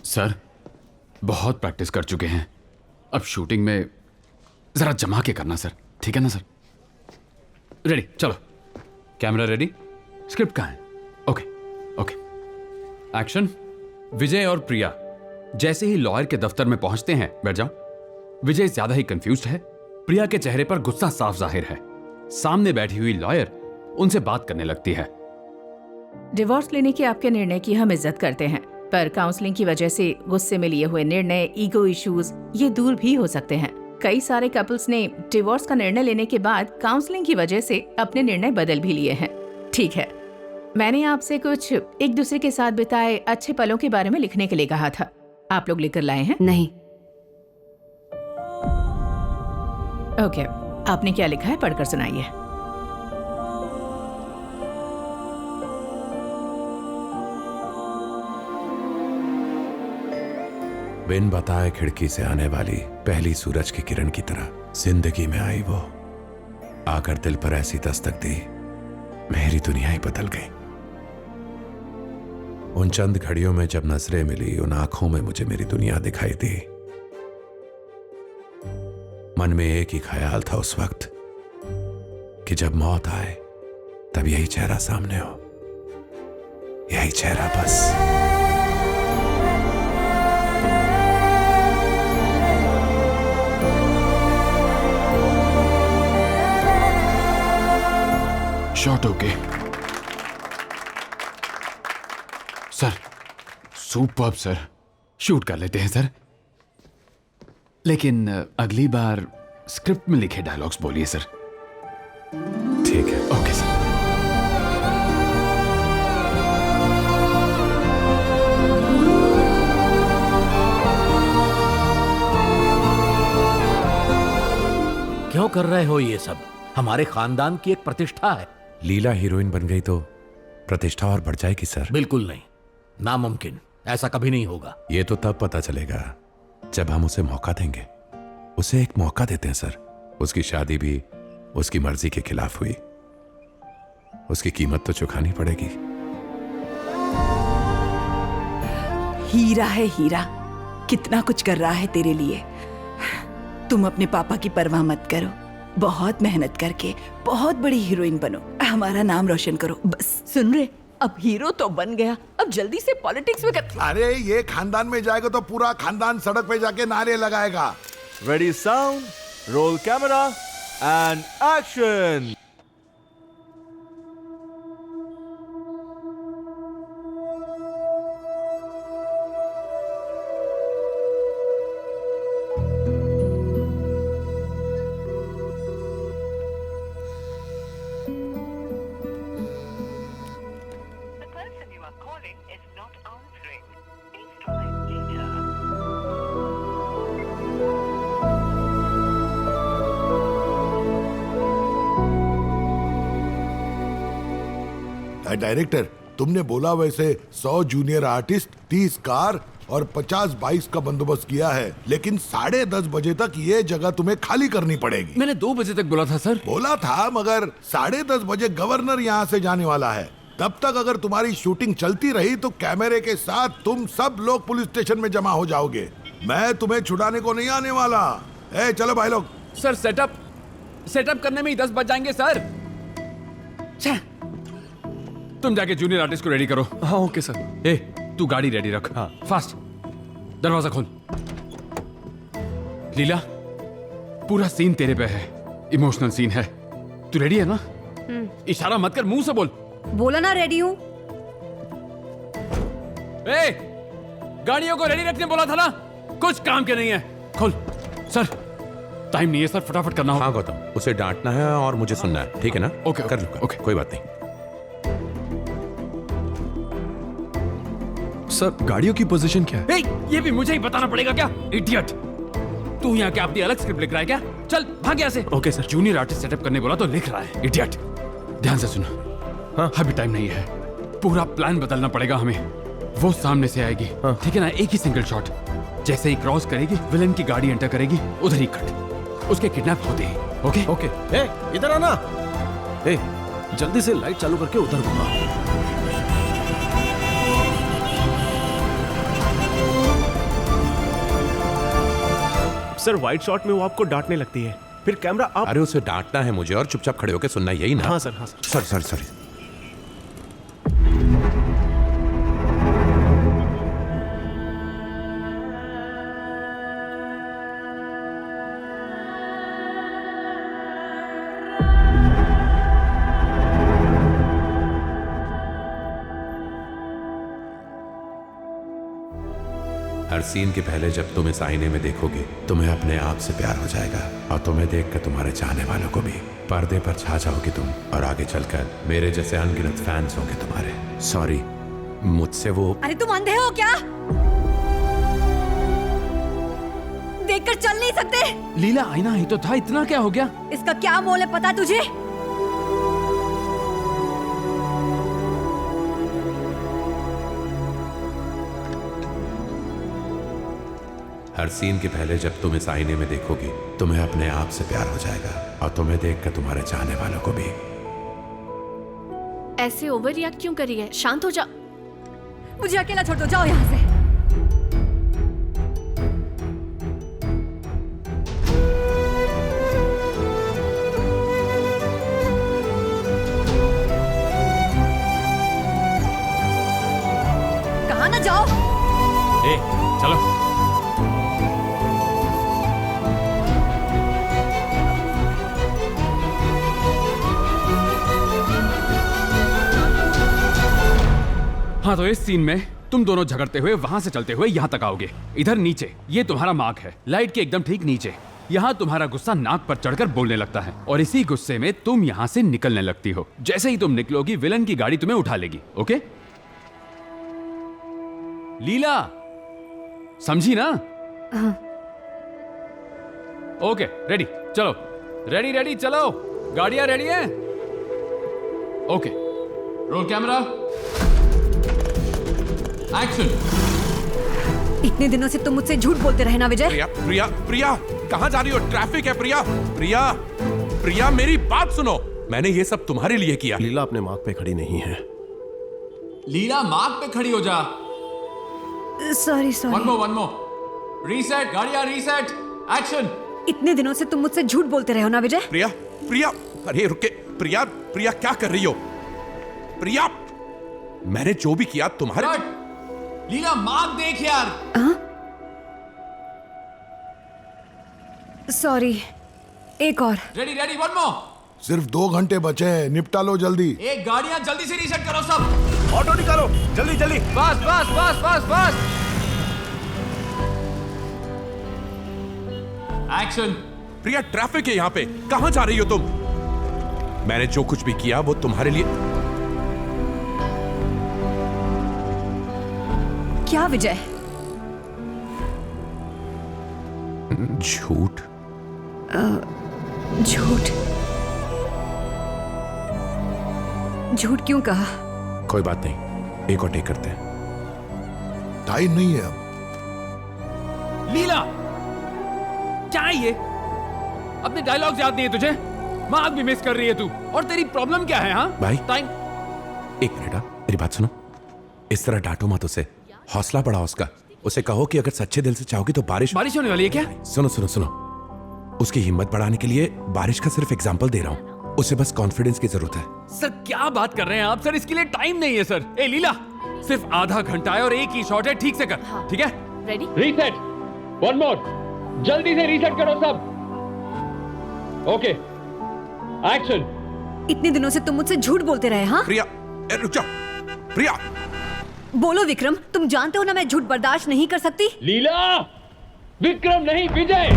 Sir बहुत practice कर चुके हैं, अब शूटिंग में जरा जमा के करना सर, ठीक है ना सर? रेडी, चलो कैमरा रेडी, स्क्रिप्ट कहाँ है? Okay okay action. विजय और प्रिया जैसे ही लॉयर के दफ्तर में पहुंचते हैं, बैठ जाओ। विजय ज्यादा ही कंफ्यूज्ड है, प्रिया के चेहरे पर गुस्सा साफ जाहिर है। सामने बैठी हुई लॉयर उनसे बात करने लगती है। डिवोर्स लेने के आपके निर्णय की हम इज्जत करते हैं, पर काउंसलिंग की वजह से गुस्से में लिए हुए निर्णय, ईगो इश्यूज ये दूर भी हो सकते हैं। कई सारे कपल्स ने डिवोर्स का निर्णय लेने के बाद काउंसलिंग की वजह से अपने निर्णय बदल भी लिए हैं। ठीक है, मैंने आपसे कुछ एक दूसरे के साथ बिताए अच्छे पलों के बारे में लिखने के लिए कहा था, आप लोग लेकर लाए हैं? नहीं। ओके, आपने क्या लिखा है पढ़कर सुनाइए। बिन बताए खिड़की से आने वाली पहली सूरज की किरण की तरह जिंदगी में आई वो, आकर दिल पर ऐसी दस्तक दी मेरी दुनिया ही बदल गई। उन चंद घड़ियों में जब नजरें मिली, उन आंखों में मुझे मेरी दुनिया दिखाई दी। मन में एक ही ख्याल था उस वक्त कि जब मौत आए तब यही चेहरा सामने हो, यही चेहरा बस। Shot okay sir, superb sir, shoot कर लेते हैं सर, लेकिन अगली बार स्क्रिप्ट में लिखे डायलॉग्स बोलिए सर। ठीक है। Okay sir. क्यों कर रहे हो ये सब? हमारे खानदान की एक प्रतिष्ठा है। लीला हीरोइन बन गई तो प्रतिष्ठा और बढ़ जाएगी सर। बिल्कुल नहीं, नामुमकिन, ऐसा कभी नहीं होगा। ये तो तब पता चलेगा जब हम उसे मौका देंगे। उसे एक मौका देते हैं सर। उसकी शादी भी उसकी मर्जी के खिलाफ हुई, उसकी कीमत तो चुकानी पड़ेगी। हीरा है हीरा, कितना कुछ कर रहा है तेरे लिए। तुम अपने पापा की परवाह मत करो, बहुत मेहनत करके बहुत बड़ी हीरोइन बनो, हमारा नाम रोशन करो बस। सुन रहे, अब हीरो तो बन गया, अब जल्दी से पॉलिटिक्स में कर। अरे ये खानदान में जाएगा तो पूरा खानदान सड़क पे जाके नारे लगाएगा। Ready sound, roll camera and action. Director, तुमने बोला वैसे 100 जूनियर आर्टिस्ट, 30 कार और 50 बाइक्स का बंदोबस्त किया है, लेकिन 10:30 बजे तक ये जगह तुम्हें खाली करनी पड़ेगी। मैंने 2 बजे तक बोला था सर। बोला था, मगर 10:30 बजे गवर्नर यहाँ से जाने वाला है। तब तक अगर तुम्हारी शूटिंग चलती रही तो कैमरे के साथ तुम सब लोग पुलिस स्टेशन में जमा हो जाओगे। मैं तुम्हें छुड़ाने को नहीं आने वाला। चलो भाई लोग। सर सेटअप करने में ही 10 बज जाएंगे सर। तुम जाके जूनियर आर्टिस्ट को रेडी करो। हाँ ओके सर। तू गाड़ी रेडी रख। हाँ। फास्ट, दरवाजा खोल। लीला, पूरा सीन तेरे पे है, इमोशनल सीन है। तू रेडी है ना? इशारा मत कर, मुंह से बोल। बोला ना रेडी हूँ। गाड़ियों को रेडी रखने बोला था ना, कुछ काम के नहीं है। खोल। सर टाइम नहीं है सर, फटाफट करना होगा। हाँ गौतम, उसे डांटना है और मुझे सुनना है, ठीक है ना? ओके, कर लूंगा। ओके। कोई बात नहीं। सर गाड़ियों की पोजीशन क्या है? ये भी मुझे ही बताना पड़ेगा क्या? इडियट, तू यहाँ क्या अपनी अलग स्क्रिप्ट लिख रहा है क्या? चल भाग यहाँ से। Okay sir. Junior artist setup करने बोला तो लिख रहा है, इडियट। ध्यान से सुन। हाँ। अभी टाइम नहीं है, पूरा प्लान बदलना पड़ेगा हमें। वो सामने से आएगी, हाँ। ठीक है ना? एक ही सिंगल शॉट, जैसे ही क्रॉस करेगी, विलन की गाड़ी एंटर करेगी, उधर ही कट, उसके किडनैप होते ही। Okay okay. इधर आना। जल्दी से लाइट चालू करके उधर घुमा। सर वाइट शॉट में वो आपको डांटने लगती है, फिर कैमरा आप। अरे उसे डांटना है मुझे और चुपचाप खड़े होकर सुनना, यही ना? हाँ सर, हाँ सर। Sorry sorry sorry. हर सीन के पहले जब तुम इस आईने में देखोगे तुम्हें अपने आप से प्यार हो जाएगा और तुम्हें देखकर तुम्हारे चाहने वालों को भी। पर्दे पर छा जाओगे तुम और आगे चलकर मेरे जैसे अनगिनत फैंस होंगे तुम्हारे। सॉरी, मुझसे वो। अरे तुम अंधे हो क्या? देखकर चल नहीं सकते? लीला आईना ही तो था, इतना क्या हो गया? इसका क्या मोल है पता तुझे? हर सीन के पहले जब तुम इस आईने में देखोगे तुम्हें अपने आप से प्यार हो जाएगा और तुम्हें देखकर तुम्हारे चाहने वालों को भी। ऐसे ओवर रिएक्ट क्यों कर रही है? शांत हो जा। मुझे अकेला छोड़ दो, जाओ यहाँ से। कहाँ ना जाओ। ए, चलो। हाँ, तो इस सीन में तुम दोनों झगड़ते हुए वहां से चलते हुए यहाँ तक आओगे। इधर नीचे ये तुम्हारा मार्क है, लाइट के एकदम ठीक नीचे। यहाँ तुम्हारा गुस्सा नाक पर चढ़कर बोलने लगता है और इसी गुस्से में तुम यहाँ से निकलने लगती हो। जैसे ही तुम निकलोगी विलन की गाड़ी तुम्हें उठा लेगी। ओके लीला, समझी ना? ओके, रेडी, चलो। रेडी रेडी, चलो। गाड़ियां रेडी हैं? Okay, roll camera, action. इतने दिनों से तुम मुझसे झूठ बोलते रहे ना विजय। प्रिया प्रिया प्रिया, कहाँ जा रही हो? ट्रैफिक है प्रिया। प्रिया प्रिया, मेरी बात सुनो। मैंने ये सब तुम्हारे लिए किया। लीला अपने मार्ग पे खड़ी नहीं है। लीला मार्क पे खड़ी हो जा। Sorry sorry. One more. Reset, गाड़ियां रीसेट, एक्शन। इतने दिनों से तुम मुझसे झूठ बोलते रहे हो ना विजय। प्रिया प्रिया, अरे रुके। प्रिया प्रिया, क्या कर रही हो? प्रिया, मैंने जो भी किया तुम्हारे। लीला मार्क देख यार। सॉरी, एक और। Ready ready, one more. सिर्फ 2 घंटे बचे हैं, निपटा लो जल्दी। एक गाड़ियां जल्दी से रीसेट करो सब। ऑटो निकालो, जल्दी जल्दी। बस बस बस बस बस। एक्शन। प्रिया, ट्रैफिक है यहाँ पे, कहाँ जा रही हो तुम? मैंने जो कुछ भी किया वो तुम्हारे लिए। क्या विजय? झूठ। झूठ? झूठ क्यों कहा? कोई बात नहीं, एक और टेक करते हैं। टाइम नहीं है अब। लीला, क्या है ये? अपने डायलॉग्स याद नहीं है तुझे? मार्क भी मिस कर रही है तू। और तेरी प्रॉब्लम क्या है? हाँ भाई, टाइम। एक मिनट, मेरी बात सुनो। इस तरह डांटो मत उसे, हौसला बढ़ाओ उसका। उसे कहो कि अगर सच्चे दिल से चाहोगी तो बारिश होने वाली है क्या? सुनो सुनो सुनो, उसकी हिम्मत बढ़ाने के लिए बारिश का सिर्फ एग्जाम्पल दे रहा हूँ। उसे बस कॉन्फिडेंस की जरूरत है। सर क्या बात कर रहे हैं आप? सर इसके लिए टाइम नहीं है सर। ए लीला, सिर्फ आधा घंटा है और एक ही शॉट है, ठीक से कर। हाँ। ठीक है? रेडी? Reset, one more. जल्दी से रीसेट करो सब। Okay, action. इतने दिनों से तुम मुझसे झूठ बोलते रहे। हाँ प्रिया, रुक जाओ। प्रिया, बोलो विक्रम, तुम जानते हो ना मैं झूठ बर्दाश्त नहीं कर सकती। लीला, विक्रम नहीं विजय।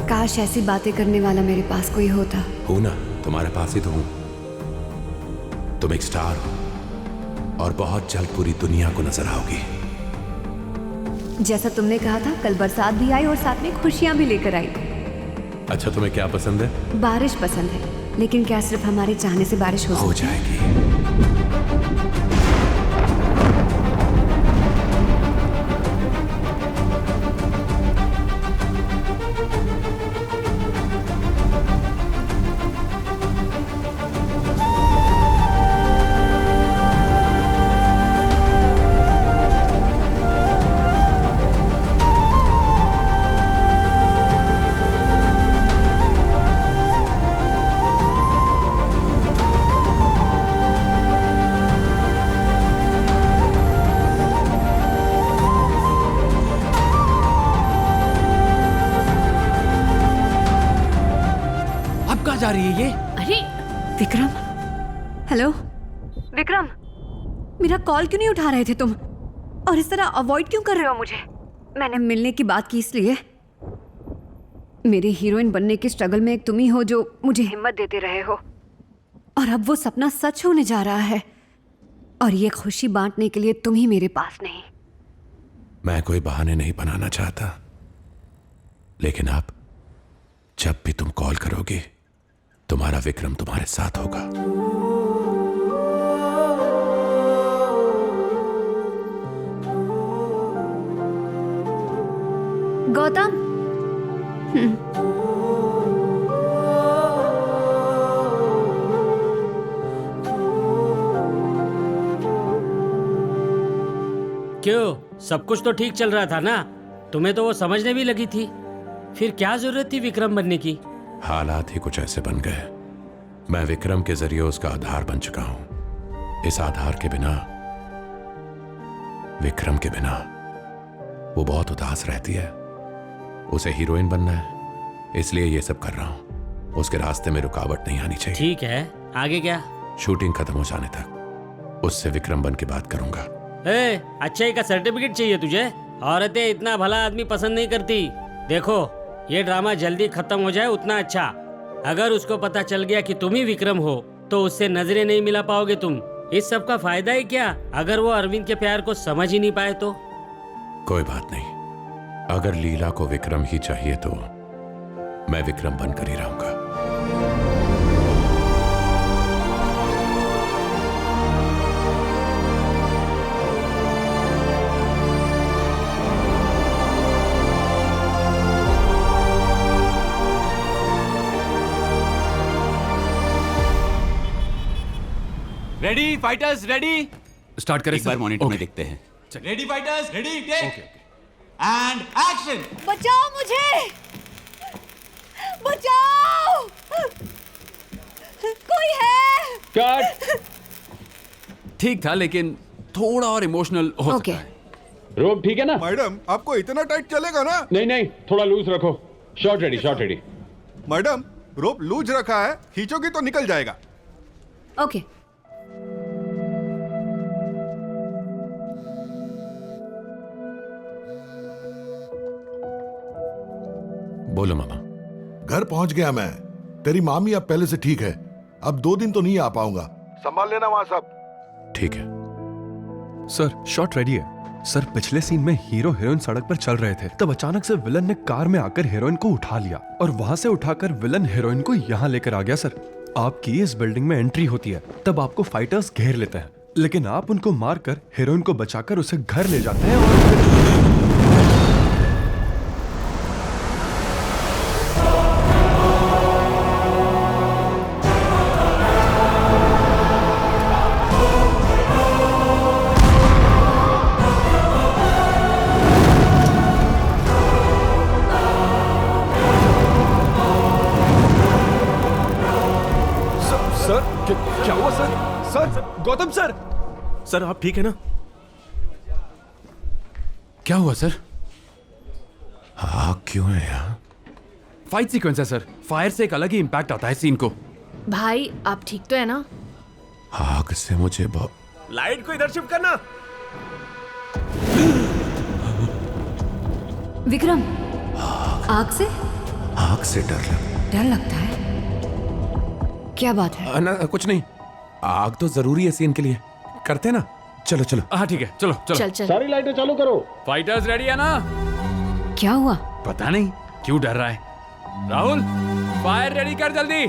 काश ऐसी बातें करने वाला मेरे पास कोई होता। हूं ना, तुम्हारे पास ही तो हूं। तुम एक स्टार हो और बहुत जल्द पूरी दुनिया को नजर आओगी। जैसा तुमने कहा था, कल बरसात भी आई और साथ में खुशियां भी लेकर आई। अच्छा, तुम्हें क्या पसंद है? बारिश पसंद है, लेकिन क्या सिर्फ हमारे चाहने से बारिश हो जाएगी? रही है ये? अरे विक्रम, हेलो विक्रम, मेरा कॉल क्यों नहीं उठा रहे थे तुम? और इस तरह अवॉइड क्यों कर रहे हो मुझे? मैंने मिलने की बात की इसलिए। मेरे हीरोइन बनने के स्ट्रगल में एक तुम ही हो जो मुझे हिम्मत देते रहे हो, और अब वो सपना सच होने जा रहा है, और ये खुशी बांटने के लिए तुम ही मेरे पास नहीं। मैं कोई बहाने नहीं बनाना चाहता, लेकिन अब जब भी तुम कॉल करोगे तुम्हारा विक्रम तुम्हारे साथ होगा। गौतम, क्यों, सब कुछ तो ठीक चल रहा था ना? तुम्हें तो वो समझने भी लगी थी, फिर क्या जरूरत थी विक्रम बनने की? हालात ही कुछ ऐसे बन गए। मैं विक्रम के जरिए उसका आधार बन चुका हूं। इस आधार के बिना, विक्रम के बिना वो बहुत उदास रहती है। उसे हीरोइन बनना है, इसलिए ये सब कर रहा हूं। उसके रास्ते में रुकावट नहीं आनी चाहिए। ठीक है, आगे क्या? शूटिंग खत्म हो जाने तक उससे विक्रम बन के बात करूंगा। अच्छाई का सर्टिफिकेट चाहिए तुझे? औरतें इतना भला आदमी पसंद नहीं करती। देखो, ये ड्रामा जल्दी खत्म हो जाए उतना अच्छा। अगर उसको पता चल गया कि तुम ही विक्रम हो तो उससे नजरें नहीं मिला पाओगे तुम। इस सब का फायदा ही क्या अगर वो अरविंद के प्यार को समझ ही नहीं पाए तो? कोई बात नहीं, अगर लीला को विक्रम ही चाहिए तो मैं विक्रम बनकर ही रहूंगा। Ready fighters, ready. स्टार्ट करें। एक बार मॉनिटर में देखते हैं। Ready fighters, ready, take and action. बचाओ मुझे, बचाओ, कोई है? कट। ठीक था, लेकिन थोड़ा और इमोशनल हो सकता है। रोप ठीक है ना? मैडम, आपको इतना टाइट चलेगा ना? नहीं नहीं, थोड़ा लूज रखो। Shot ready, shot ready. Madam, rope loose रखा है, खींचोगी तो निकल जाएगा। ओके। बोलो मामा। घर पहुंच गया मैं। तेरी मामी अब पहले से ठीक है। अब 2 दिन तो नहीं आ पाऊंगा। संभाल लेना वहां सब। ठीक है सर, शॉट रेडी है। सर, पिछले सीन में हीरो हीरोइन सड़क पर चल रहे थे, तब अचानक से विलन ने कार में आकर हीरोइन को उठा लिया और वहां से उठाकर विलन हीरोइन को यहाँ लेकर आ गया। सर, आपकी इस बिल्डिंग में एंट्री होती है, तब आपको फाइटर्स घेर लेते हैं, लेकिन आप उनको मारकर हीरोइन को बचाकर उसे घर ले जाते हैं और क्या हुआ sir? Sir, Gautam sir, sir आप ठीक है ना? क्या हुआ सर? आग क्यों है यहाँ? फाइट सीक्वेंस है सर। फायर से एक अलग ही इंपैक्ट आता है सीन को। भाई आप ठीक तो है ना? आग से मुझे लाइट को इधर शिफ्ट करना। विक्रम, आग से डर लगता है। क्या बात है? ना कुछ नहीं, आग तो जरूरी है सीन के लिए। करते हैं ना? चलो चलो। हाँ ठीक है, चलो चलो। चल चल। सारी लाइटें चालू करो। फाइटर्स रेडी है ना? क्या हुआ? पता नहीं क्यों डर रहा है। राहुल, फायर रेडी कर जल्दी।